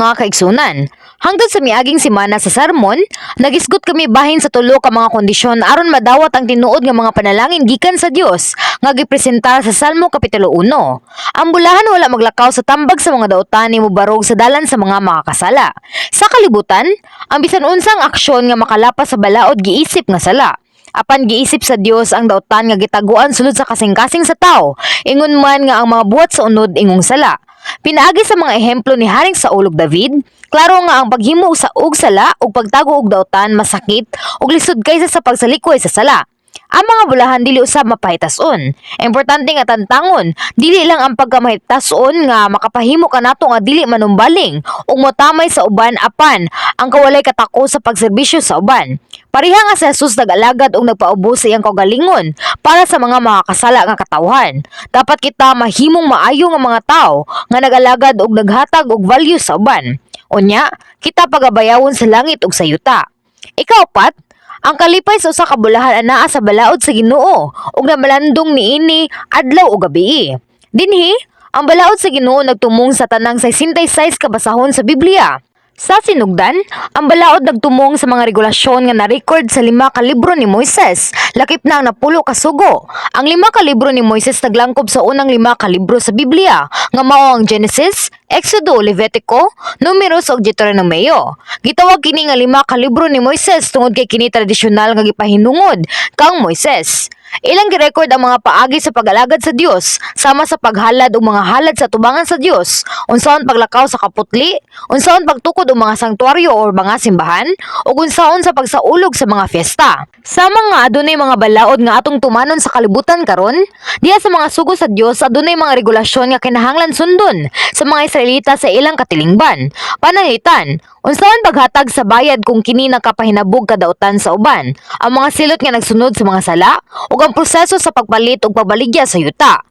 mga kaigsunan. Hangtod sa miaging semana sa sermon, nagisgot kami bahin sa tulo ka mga kondisyon aron madawat ang tinuod nga mga panalangin gikan sa Dios nga gipresentar sa Salmo kapitulo 1. Ang bulahan wala maglakaw sa tambag sa mga dautan ni mobarog sa dalan sa mga makakasala. Sa kalibutan, ang bisan unsang aksyon nga makalapas sa balaod giisip nga sala. Apan giisip sa Dios ang dautan nga gitaguan sulod sa kasing-kasing sa tao, ingon man nga ang mga buhat sa unod ingong sala. Pinaagi sa mga ehemplo ni Haring Saul ug David, klaro nga ang paghimo sa og sala ug pagtago og dautan masakit ug lisod kaysa sa pagsalikoy sa sala. Ang mga bulahan dili usab mapahitason. Importante nga tantangon, dili lang ang pagkamahitason nga makapahimo kanato nga dili manumbaling ug motamay sa uban apan ang kawalay katako sa pagserbisyo sa uban. Pareha nga si Jesus nag-alagad ug nagpaubos sa iyang kaugalingon para sa mga makakasala nga katawhan. Dapat kita mahimong maayo nga mga tawo nga nag-alagad ug naghatag og value sa uban. Unya, kita pagabayawon sa langit ug sa yuta. Ikaapat, ang kalipay sa usa ka bulahan anaa sa balaod sa Ginoo ug namalandong niini adlaw ug gabi. Dinhi, ang balaod sa Ginoo nagtumong sa tanang 66 ka basahon sa Biblia. Sa sinugdan, ang balaod nagtumong sa mga regulasyon nga na-record sa 5 ka libro ni Moises, lakip na ang 10 ka sugo. Ang 5 ka libro ni Moises naglangkob sa unang 5 ka libro sa Biblia, nga mao ang Genesis, Exodo, Levitico, Numeros ug Deuteronomio. Gitawag kini nga 5 ka libro ni Moises tungod kay kini tradisyonal nga gipahinungod kang Moises. Ilang girecord ang mga paagi sa pag-alagad sa Dios, sama sa paghalad og mga halad sa tubangan sa Dios, unsaon paglakaw sa kaputli, unsaon pagtukod og mga sanktuaryo o mga simbahan, ug unsaon sa pagsaulog sa mga fiesta. Sama nga adunay mga balaod nga atong tumanon sa kalibutan karon, diha sa mga sugo sa Dios adunay mga regulasyon nga kinahanglan sundon sa mga Israelita sa ilang katilingban. Pananglitan, unsaon paghatag sa bayad kung kini nakapahinabog kadautan sa uban, ang mga silot nga nagsunod sa mga sala, ug ang proseso sa pagpalit ug pagbaligya sa yuta.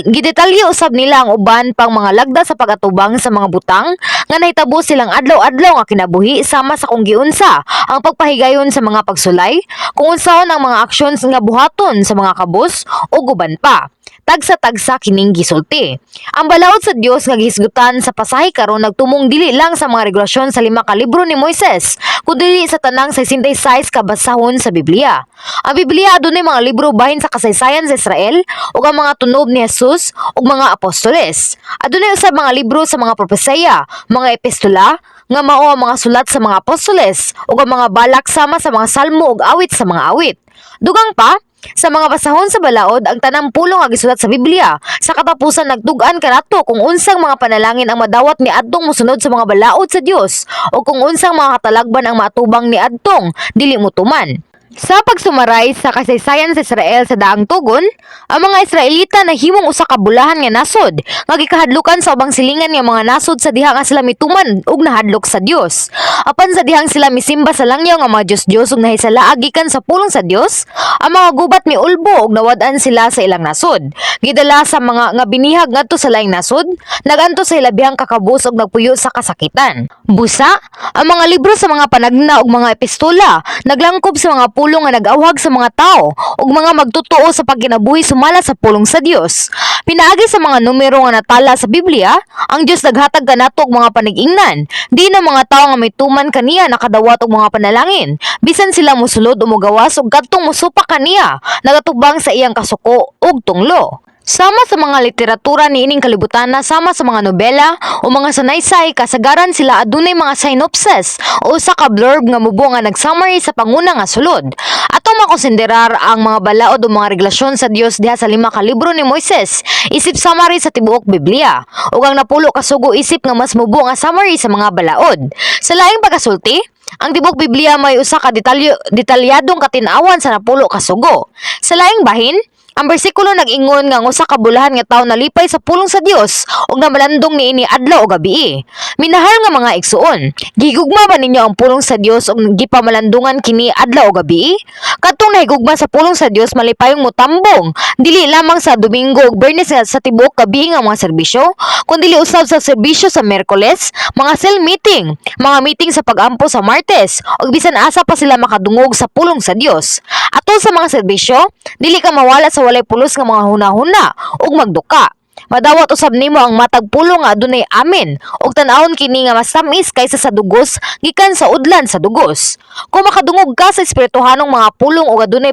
Gidetalye usab nila ang uban pang mga lagda sa pagatubang sa mga butang nga nahitabo silang adlaw-adlaw nga kinabuhi sama sa kung giunsa ang pagpahigayon sa mga pagsulay, kung unsaon ang mga aksyon nga buhaton sa mga kabus ug uban pa. Tagsa-tagsa kining gisulti. Ang balaod sa Dios nga gihisgutan sa pasahi karon nagtumong dili lang sa mga regulasyon sa 5 ka libro ni Moises, kundi sa tanang 66 ka basahon sa Biblia. Ang Biblia adunay mga libro bahin sa kasaysayan sa Israel ug ang mga tunob ni Jesus ug mga apostoles. Adunay usab mga libro sa mga propesya, mga epistola nga mao ang mga sulat sa mga apostoles ug ang mga balak sama sa mga salmo ug awit sa mga awit. Dugang pa, sa mga basahon sa balaod, ang tanang pulong nga gisulat sa Biblia. Sa katapusan nagtugan kanato kung unsang mga panalangin ang madawat ni adtong mosunod sa mga balaod sa Dios o kung unsang mga katalagban ang matubang ni adtong dili motuman. Sa pagsumaray sa kasaysayan sa Israel sa daang tugon, ang mga Israelita nahimong usa ka bulahan nga nasod nga gikahadlukan sa ubang silingan nga mga nasod sa diha nga sila mituman ug nahadlok sa Dios. Apan sa dihang sila misimba sa langyaw nga mga Dios ug nahisala gikan sa pulong sa Dios, ang mga gubat miulbo ug nawad-an sila sa ilang nasod. Gidala sa mga nga binihag ngadto sa laing nasod, naganto sa ilabihang kakabus ug nagpuyo sa kasakitan. Busa, ang mga libro sa mga panagna ug mga epistola naglangkob sa mga pulong nga nag-awhag sa mga tao ug mga magtotoo sa pagkinabuhi sumala sa pulong sa Dios. Pinaagi sa mga numero nga natala sa Biblia, ang Dios naghatag kanato og mga panig-ingnan. Di na mga tao nga may tuman kaniya nakadawat og mga panalangin, bisan sila mosulod o mogawas ug kadtong mosupak kaniya, nagatubang sa iyang kasuko ug tunglo. Sama sa mga literatura niining kalibutan na sama sa mga nobela o mga sanaysay kasagaran sila adunay mga synopsis o usa ka blurb nga mubo nga nagsummary sa panguna nga sulod. Atong makonsiderar ang mga balaod o mga reglasyon sa Dios diha sa 5 ka libro ni Moises, isip summary sa tibuok Biblia, ug ang napulo ka sugo isip nga mas mubo nga summary sa mga balaod. Sa laing pagkasulti, ang tibuok Biblia may usa ka detalyadong katin-awan sa napulo ka sugo. Sa laing bahin, ang bersikulo nag-ingon nga usa ka bulahan nga tawo nalipay sa pulong sa Dios ug namalandong niini adlaw o gabi. Minahal nga mga igsuon, gihigugma ba ninyo ang pulong sa Dios ug gipamalandungan kini adlaw o gabi? Kadtong nahigugma sa pulong sa Dios malipayong motambong, dili lamang sa Domingo ug Biyernes sa tibuok gabi nga mga serbisyo, kundi usab sa serbisyo sa Miyerkules, mga cell meeting, mga meeting sa pag-ampo sa Martes ug bisan asa pa sila makadungog sa pulong sa Dios. Ato sa mga serbisyo, dili ka mawala sa walay pulos nga mga hunahuna ug magduka. Madawat usab nimo ang matag pulong nga adunay amen ug tan-awon kini nga mas tamis kaysa sa dugos gikan sa udlan sa dugos. Kung makadungog ka sa espirituhanong mga pulong ug adunay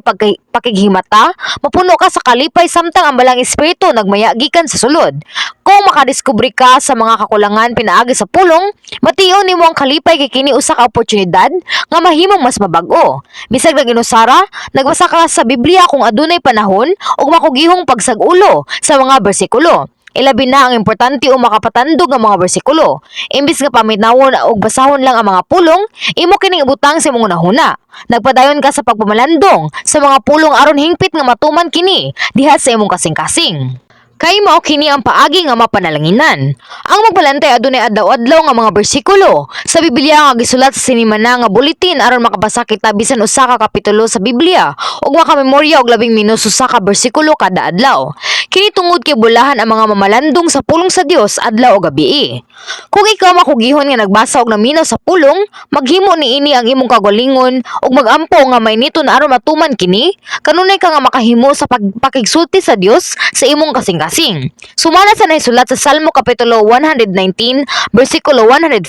pakighimata, mapuno ka sa kalipay samtang ang balang espiritu nagmaya gikan sa sulod. Kung makadiskubre ka sa mga kakulangan pinaagi sa pulong, matiyon nimo ang kalipay kay kini usa ka oportunidad nga mahimong mas mabago. Bisag na ginusara, nagbasa ka sa Biblia kung adunay panahon ug makugihong pagsag-ulo sa mga bersikulo. Ilabi na ang importante o makapatandog ang mga bersikulo. Imbis nga paminawon o basahon lang ang mga pulong, imo kining ibutang sa imong unahuna. Nagpadayon ka sa pagpamalandong sa mga pulong aron hingpit nga matuman kini diha sa imong kasing-kasing. Kay mao kini ang paagi nga mapanalanginan. Ang magbalantay adunay adlaw-adlaw nga mga bersikulo sa Biblia nga gisulat sa sinimana nga buletin aron makabasa kita bisan usa ka kapitulo sa Biblia ug makamemorya og labing menos usa ka bersikulo kada adlaw. Kini tungod kay bulahan ang mga mamalandong sa pulong sa Dios adlaw ug gabii. Kung ikaw makugihon nga nagbasa og naminaw sa pulong, maghimo niini ang imong kagalingon ug magampo nga mainiton aron matuman kini, kanunay ka nga makahimo sa pakigsulti sa Dios sa imong kasing-kasing. Sumala sa naisulat sa Salmo Kapitulo 119, versikulo 105,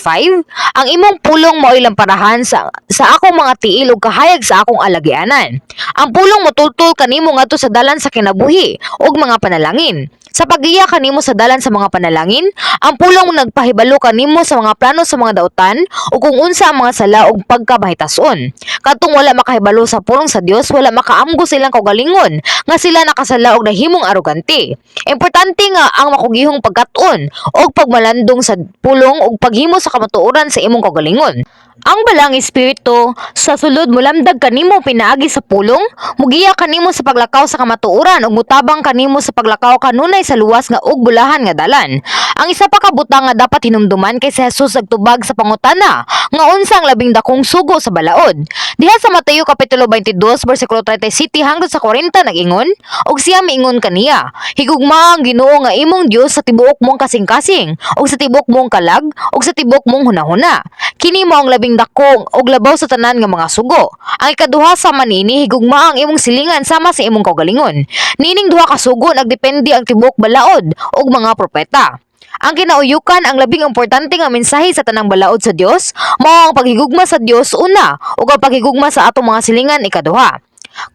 ang imong pulong mao'y lamparahan sa akong mga tiil ug kahayag sa akong alagianan. Ang pulong motultol kanimo ngadto sa dalan sa kinabuhi ug mga panalangin. Sa pagiya kanimo sa dalan sa mga panalangin, ang pulong nagpahibalo kanimo sa mga plano sa mga dautan o kung unsa ang mga sala ug pagkabahitason. Kadtong wala makahibalo sa pulong sa Dios, wala makaamgo silang kaugalingon nga sila nakasala og nahimong arogante. Importante nga ang makugihong pagkat-on o pagmalandong sa pulong ug paghimo sa kamatuoran sa imong kaugalingon. Ang balang espiritu sa sulod mulamdag kanimo pinaagi sa pulong, mugiya kanimo sa paglakaw sa kamatuoran ug mutabang kanimo sa paglakaw kanunay sa luwas nga ug bulahan nga dalan. Ang isa pa ka butang nga dapat hinumduman kay si Jesus nagtubag sa pangutana nga unsa ang labing dakong sugo sa balaod. Diha sa Mateo kapitulo 22 bersikulo 37 hangtod sa 40 nag-ingon, ug siya miingon kaniya, higugma ang Ginoo nga imong Dios sa tibuok mong kasing-kasing ug sa tibuok mong kalag ug sa tibuok mong hunahuna. Kini mao ang labing dakong og labaw sa tanan nga mga sugo. Ang ikaduha sa manini higugma ang imong silingan sama sa imong kaugalingon. Nining duha ka sugo nagdepende ang tibuok balaod ug mga propeta. Ang kinauyukan ang labing importante nga mensahe sa tanang balaod sa Dios mao ang paghigugma sa Dios una ug ang paghigugma sa atong mga silingan ikaduha.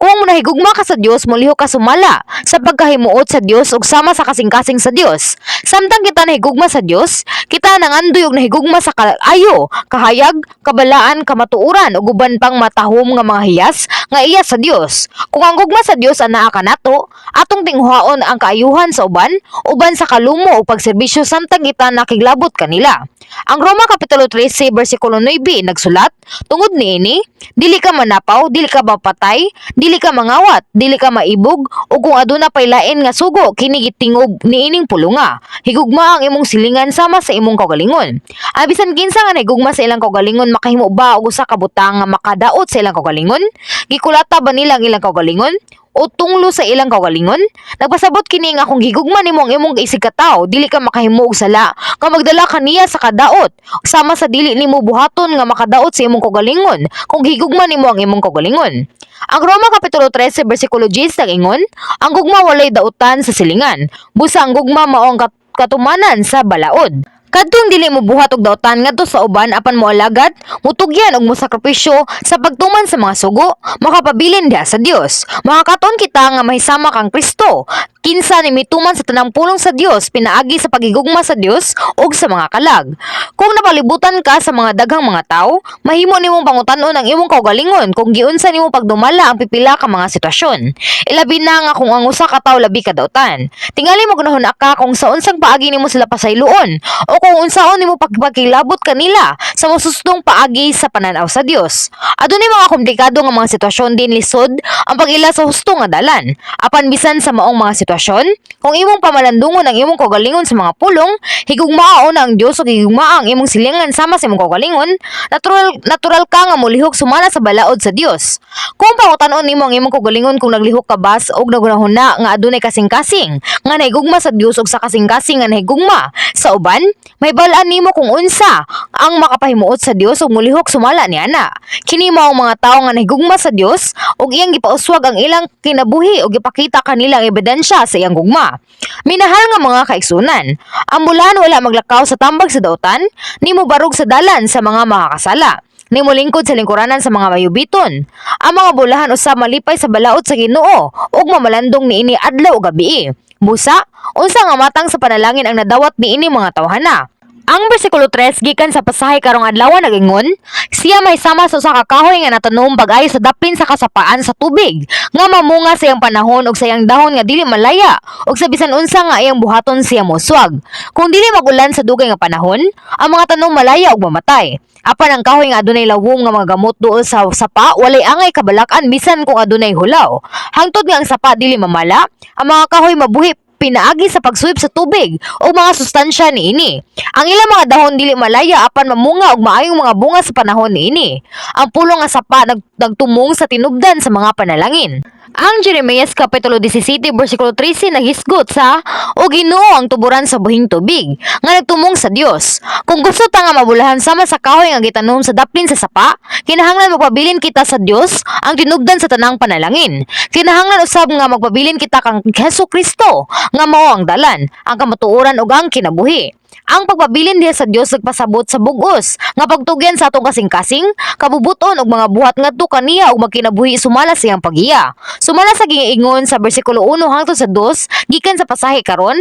Kung nahigugma ka sa Dios, muliho ka sumala sa pagkahimuot sa Dios ug sama sa kasing-kasing sa Dios. Samtang kita nahigugma sa Dios, kita nangandoy og nahigugma sa kaayo, kahayag, kabalaan, kamatuoran ug uban pang matahom nga mga hiyas nga iya sa Dios. Kung ang gugma sa Dios anaa kanato, atong tinghuhaon ang kaayuhan sa uban sa kalumo ug pagserbisyo samtang kita nakiglabot kanila. Ang Roma Kapitulo 13, versikulo 9 nagsulat, tungod niini, dili ka manapaw, dili ka mapatay, dili ka mangawat, dili ka maibog, o kung aduna pay lain nga sugo, kini gitingog niining pulunga. Higugma ang imong silingan sama sa imong kaugalingon. Abisan kinsa nga nahigugma sa ilang kaugalingon, makahimo ba og usa ka butang nga makadaot sa ilang kaugalingon? Gikulata ba nila ang ilang kaugalingon? O tunglo sa ilang kaugalingon? Nagpasabot kini nga kung higugma nimo ang imong isig katawo, dili ka makahimo og sala, nga magdala kaniya sa kadaot, sama sa dili nimo buhaton nga makadaot sa imong kaugalingon, kung higugma nimo ang imong kaugalingon. Ang Roma Kapitulo 13, versikulo 10 nag-ingon, ang gugma walay dautan sa silingan, busa ang gugma mao ang katumanan sa balaod. Kadtong dili mo buhat og dautan ngadto sa uban apan mo alagad, mutugyan og mosakripisyo sa pagtuman sa mga sugo, makapabilin diha sa Dios. Makakaton kita nga mahisama kang Kristo. Kinsa ni mituman sa tanang pulong sa Dios pinaagi sa pagigugma sa Dios ug sa mga kalag. Kung napalibutan ka sa mga daghang mga tawo, mahimo nimong pangutan-on ang imong kaugalingon kung giunsa nimo pagdumala ang pipila ka mga sitwasyon. Ilabi na nga kung ang usa ka tawo labi ka dautan. Tingali mo gunahon ka kung sa unsang paagi nimo sila pasayloon o kung unsaon nimo pagpakilabot kanila sa masusdong paagi sa pananaw sa Dios. Adunay mga komplikado nga mga sitwasyon din lisod ang pag-ila sa husto nga dalan. Apan bisan sa maong mga sitwasyon, kung imong pamalandungon ang imong kaugalingon sa mga pulong, higugmaon ang Dios ug higugma ang imong silingan sama sa imong kaugalingon, natural ka nga molihok sumala sa balaod sa Dios. Kung pangutan-on nimo ang imong kaugalingon kung naglihok ka bas og nagunahuna nga adunay kasing-kasing nga nahigugma sa Dios ug sa kasing-kasing nga nahigugma sa uban, may balaan nimo kung unsa ang makapahimuot sa Dios ug molihok sumala niana. Kini mao ang mga tawo nga nahigugma sa Dios ug iyang gipauswag ang ilang kinabuhi ug gipakita kanila ang ebidensya bunga sa iyang gugma. Minahal nga mga kaigsunan, ang bulahan wala maglakaw sa tambag sa dautan, nimo barog sa dalan sa mga makakasala. Nimo lingkod sa lingkuranan sa mga mayubiton. Ang mga bulahan usab malipay sa balaod sa Ginoo ug mamalandong niini adlaw ug gabi. Busa, unsa nga matang sa panalangin ang nadawat niini mga tawhana. Ang bersikulo 3 gikan sa pasahay karong adlaw nagingon, siya may sama sa usa ka kahoy nga natanom pag-ayo sa daplin sa kasapaan sa tubig, nga mamunga sa iyang panahon ug sa iyang dahon nga dili malaya, ug sa bisan unsa nga iyang buhaton siya moswag. Kung dili magulan sa dugay nga panahon, ang mga tanom malaya ug mamatay. Apan ang kahoy nga adunay lawom nga mga gamot duol sa sapa, walay angay kabalakan bisan kung adunay hulaw. Hangtod nga ang sapa dili mamala, ang mga kahoy mabuhi pinaagi sa pagsuyop sa tubig o mga sustansya niini. Ang ilang mga dahon dili malaya apan mamunga og maayong mga bunga sa panahon niini. Ang pulong nga sapa nagtumong sa tinubdan sa mga panalangin. Ang Jeremias Kapitulo 17 versikulo 13 nagisgot sa "O Ginoo ang tuburan sa buhing tubig nga nagtumong sa Dios. Kung gusto ta nga mabulahan sama sa kahoy nga gitanom sa daplin sa sapa, kinahanglan magpabilin kita sa Dios ang tinubdan sa tanang panalangin. Kinahanglan usab nga magpabilin kita kang Hesukristo nga mao ang dalan, ang kamatuoran ug ang kinabuhi. Ang pagpabilin diha sa Dios nagpasabot sa bugos nga pagtugyan sa atong kasing-kasing, kabubuton ug mga buhat ngadto kaniya ug magkinabuhi sumala sa iyang paghiya. Sumala sa giingon sa bersikulo 1 hangtod sa 2 gikan sa pasahe karon,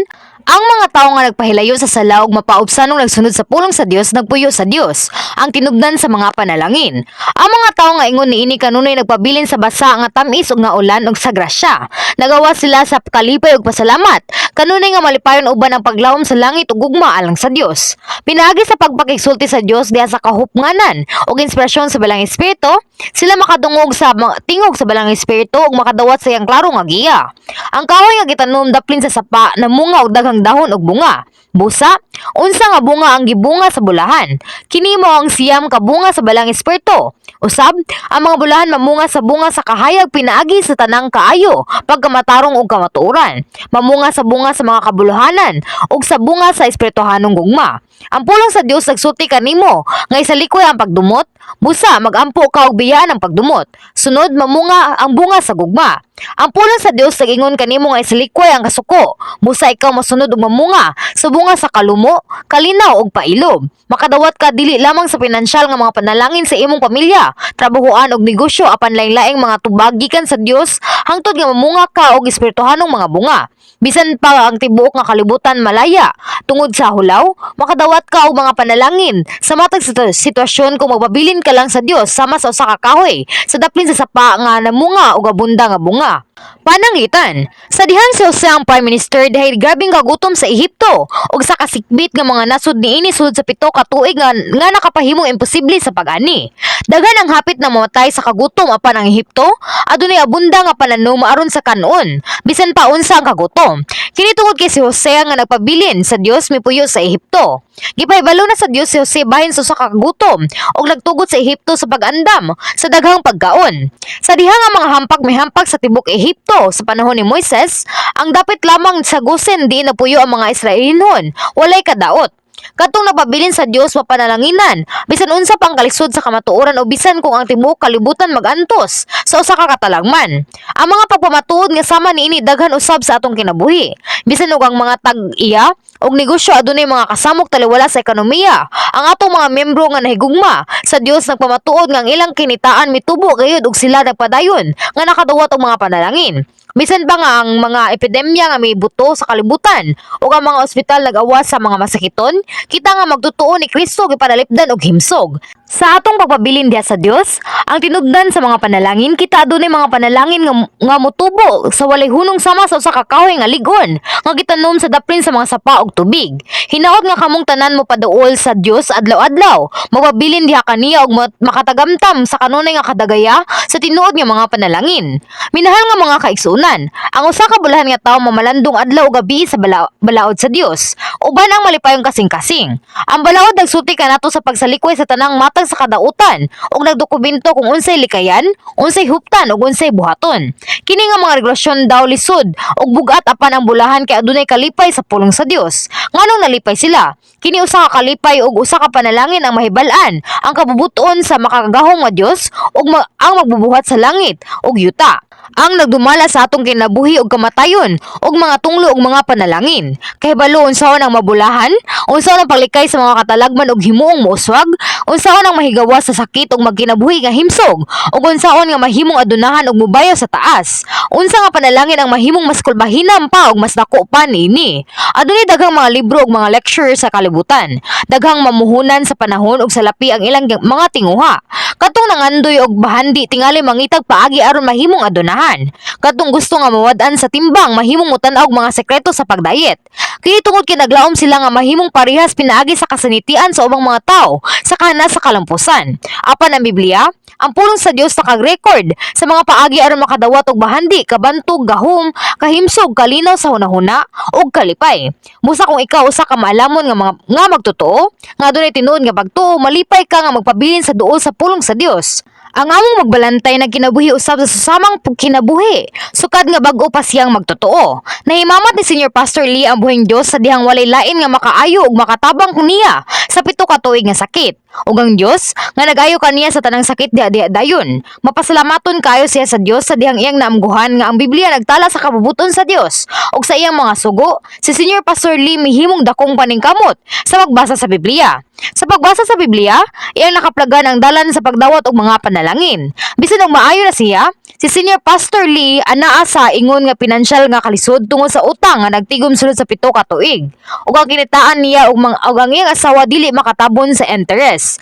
ang mga tawo nga nagpahilayo sa sala ug mapaubsanong nagsunod sa pulong sa Dios nagpuyo sa Dios, ang tinubdan sa mga panalangin. Ang mga tawo nga ingon niini kanunay nagpabilin sa basa nga tamis ug nga ulan ug sa grasya. Nagawa sila sa kalipay ug pasalamat. Kanunay nga malipayon uban ang paglawom sa langit ug gugma alang sa Dios. Pinaagi sa pagpakigsulti sa Dios diha sa kahupnganan ug inspirasyon sa balang espiritu, sila makadungog sa tingog sa balang espiritu ug makadawat sa iyang klaro nga giya. Ang kahoy nga gitanom daplin sa sapa namunga og daghang dahon ug bunga. Busa, unsa nga bunga ang gibunga sa bulahan? Kini mao ang siyam ka bunga sa balang espiritu. Usab, ang mga bulahan mamunga sa bunga sa kahayag pinaagi sa tanang kaayo, pagkamatarong ug kamatuoran. Mamunga sa bunga sa mga kabuluhanan ug sa bunga sa espirituhanong gugma. Ang pulong sa Dios nagsulti kanimo nga isalikoy ang pagdumot. Busa, magampo ka og biyaan ang pagdumot. Sunod, mamunga ang bunga sa gugma. Ang pulong sa Dios nagingon kanimo nga isalikoy ang kasuko. Busa, ikaw masunod og mamunga sa bunga sa kalumo, kalinaw ug pailob. Makadawat ka dili lamang sa pinansyal nga mga panalangin sa imong pamilya, trabahoan ug negosyo apan lain-laing mga tubag gikan sa Dios hangtod nga mamunga ka og espirituhanong mga bunga. Bisan pa ang tibuok nga kalibutan malaya tungod sa hulaw, makadawat ka og mga panalangin sa matag sitwasyon kung magpabilin ka lang sa Dios sama sa usa ka kahoy sa daplin sa sapa nga namunga og abunda nga bunga. Panangitan, sa dihan si Jose ang Prime Minister dahil grabing kagutom sa Ehipto ug sa kasikbit nga mga nasud niini sulod sa 7 ka tuig nga nakapahimong imposible sa pag-ani. Daghan ang hapit na mamatay sa kagutom apan ang Ehipto adunay abunda nga pananom aron sa kanon, bisan pa unsa ang kagutom. Kini tungod kay si Jose nga nagpabilin sa Dios mipuyo sa Ehipto. Gipaybalo na sa Dios si Jose bahin sa usa ka kagutom ug nagtugot sa Ehipto sa pag-andam sa daghang pagkaon. Sa diha nga mga hampak may hampak sa tibok Ehipto sa panahon ni Moises, ang dapit lamang sa Gosen di napuyo ang mga Israelinon, walay kadaot. Katong napabilin sa Dios mapanalanginan, bisan unsa pang kalisod sa kamatuoran o bisan kung ang tibuok kalibutan magantos sa usa ka katalagman. Ang mga pagpamatuod nga sama niini daghan usab sa atong kinabuhi. Bisan ug ang mga tag-iya og negosyo adunay mga kasamok taliwala sa ekonomiya. Ang atong mga membro nga nahigugma sa Dios nagpamatuod nga ang ilang kinitaan mitubo gayud og sila nagpadayon nga nakadawat og mga panalangin. Bisan ba nga ang mga epidemya nga may buto sa kalibutan o ang mga ospital nag-awas sa mga masakiton, kita nga magtutuo ni Kristo gipanalipdan og himsog. Sa atong pagpabilin diha sa Dios, ang tinubdan sa mga panalangin, kita adunay mga panalangin nga motubo sa walay hunong sama sa usa ka kahoy nga ligon, nga gitanom sa daplin sa mga sapa og tubig. Hinaot nga kamong tanan mo paduol sa Dios adlaw-adlaw, magpabilin diha kaniya og makatagamtam sa kanunay nga kadagaya sa tinuod nga mga panalangin. Minahal nga mga kaigsunan, ang usa ka bulahan nga tawo mamalandong adlaw ug gabi sa balaod sa Dios, uban ang malipayong kasing-kasing. Ang balaod nagsulti kanato sa pagsalikoy sa tanang matag sa kadautan ug nagdokumento kung unsay likayan, unsay huptan ug unsay buhaton. Kini nga mga regulasyon daw lisod ug bugat apan ang bulahan kay adunay kalipay sa pulong sa Dios. Nganong nalipay sila? Kini usa ka kalipay ug usa ka panalangin ang mahibal-an ang kabubuton sa makagahong nga Dios ug ang magbubuhat sa langit ug yuta. ang nagdumala sa atong kinabuhi ug kamatayon ug mga tunglo ug mga panalangin. Kahibalo unsaon ang mabulahan, unsaon ang paglikay sa mga katalagman ug himuong mouswag, unsaon ang mahigawas sa sakit ug magkinabuhi nga himsog, ug unsaon nga mahimong adunahan ug mubayaw sa taas. Unsa nga panalangin ang mahimong mas kulbahinam pa ug mas dako pa niini. Adunay daghang mga libro ug mga lecture sa kalibutan. Daghang mamuhunan sa panahon ug salapi ang ilang mga tinguha. Katong nangandoy og bahandi tingali mangitag paagi aron mahimong adunahan. Katong gusto nga mawad-an sa timbang mahimong mutan-og mga sekreto sa pagdayet. Kini tungod kinaglaom sila nga mahimong parehas pinaagi sa kasanitian sa ubang mga tao sa kana sa kalampusan. Apan ang Biblia, ang pulong sa Dios nakag-record sa mga paagi aron makadawat og bahandi, kabantog, gahom, kahimsog, kalinaw sa hunahuna ug kalipay. Busa kung ikaw usa ka maalamon nga magtotoo, nga adunay tinuod nga pagtuo, malipay ka nga magpabilin sa duol sa pulong sa Dios. Ang among magbalantay na kinabuhi usab sa susamang kinabuhi, sukad nga bag-o pa siyang magtotoo. Nahimamat ni Senior Pastor Lee ang buhing Dios sa dihang walay lain nga makaayo ug makatabang niya sa 7 ka tuig nga sakit. Ug ang Dios nga nag-ayo kaniya sa tanang sakit diha dayon. Mapasalamaton kayo siya sa Dios sa dihang iyang naamguhan nga ang Biblia nagtala sa kabubuton sa Dios ug sa iyang mga sugo. Si Senior Pastor Lee mihimong dakong paningkamot sa pagbasa sa Biblia. Sa pagbasa sa Biblia, iyang nakaplagan ang dalan sa pagdawat og mga panalangin. Bisan og maayo na siya, si Senior Pastor Lee anaa sa ingon nga pinansyal nga kalisod tungod sa utang nga nagtigom sulod sa 7 ka tuig. Ug ang kinitaan niya ug ang iyang asawa dili makatabon sa interest.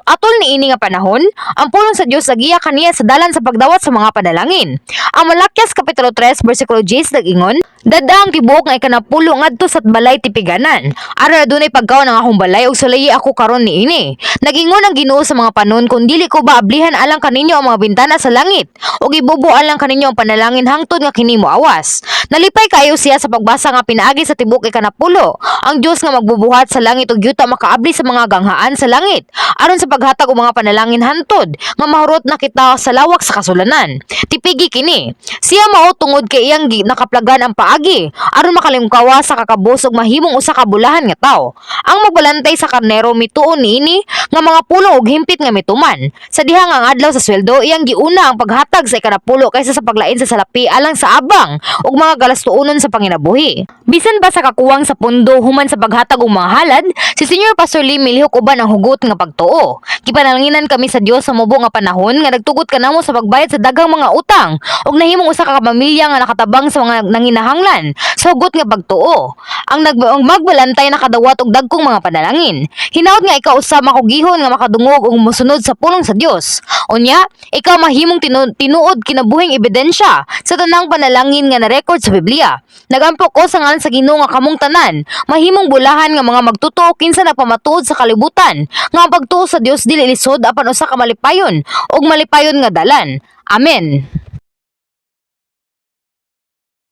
Atol ni ini nga panahon, ang pulong sa Dios nagiya kaniya sa dalan sa pagdawat sa mga panalangin. Ang Malakias kapitulo 3 bersikulo 10 nag-ingon, "Dada ang tibuok nga ikanapulo ngadto sa balay tipiganan. Ara adunay pagkaon ang akong balay ug sulayi ako karon niini. Nag-ingon ang Ginoo sa mga panon kun dili ko ba ablihan alang kaninyo ang mga bintana sa langit ug ibubo alang kaninyo ang panalangin hangtod nga kini moawas." Nalipay kayo siya sa pagbasa nga pinaagi sa tibuok ikanapulo. Ang Dios nga magbubuhat sa langit ug yuta makaabli sa mga ganghaan sa langit aron sa paghatag og mga panalangin hantod nga mahurot na kita sa lawak sa kasulanan. Tipigi kini. Siya mao tungod kay iyang nakaplagan ang paagi aron makalimkawa sa kakabus ug mahimong usa ka bulahan nga tawo. Ang magbalantay sa karnero mituon niini nga mga pulong ug himpit nga mituman. Sa dihang ang adlaw sa sweldo iyang giuna ang paghatag sa ikanapulo kaysa sa paglain sa salapi alang sa abang ug mga galastuonon sa panginabuhi. Bisan ba sa kakuwang sa pundo human sa paghatag og mga halad, si Senior Pastor Lee milihok uban ang hugot nga pagtuo. Gipanalangin kami sa Dios sa mubo nga panahon nga nagtugot kanamo sa pagbayad sa daghang mga utang ug nahimong usa ka pamilya nga nakatabang sa mga nanginahanglan sa hugot nga pagtuo. Ang magbalantay nakadawat og dagkong mga panalangin. Hinaut nga ikaw usa makugihon nga makadungog ug mosunod sa pulong sa Dios. Unya, ikaw mahimong tinuod kinabuhing ebidensya sa tanang panalangin nga na-record sa Biblia. Nagampok ko sa ngalan sa Ginoo nga kamong tanan, mahimong bulahan nga mga magtuto kinsa nagpamatuod sa kalibutan, nga ang pagtuo sa Dios dili lisod apan usa ka malipayon ug malipayon nga dalan. Amen.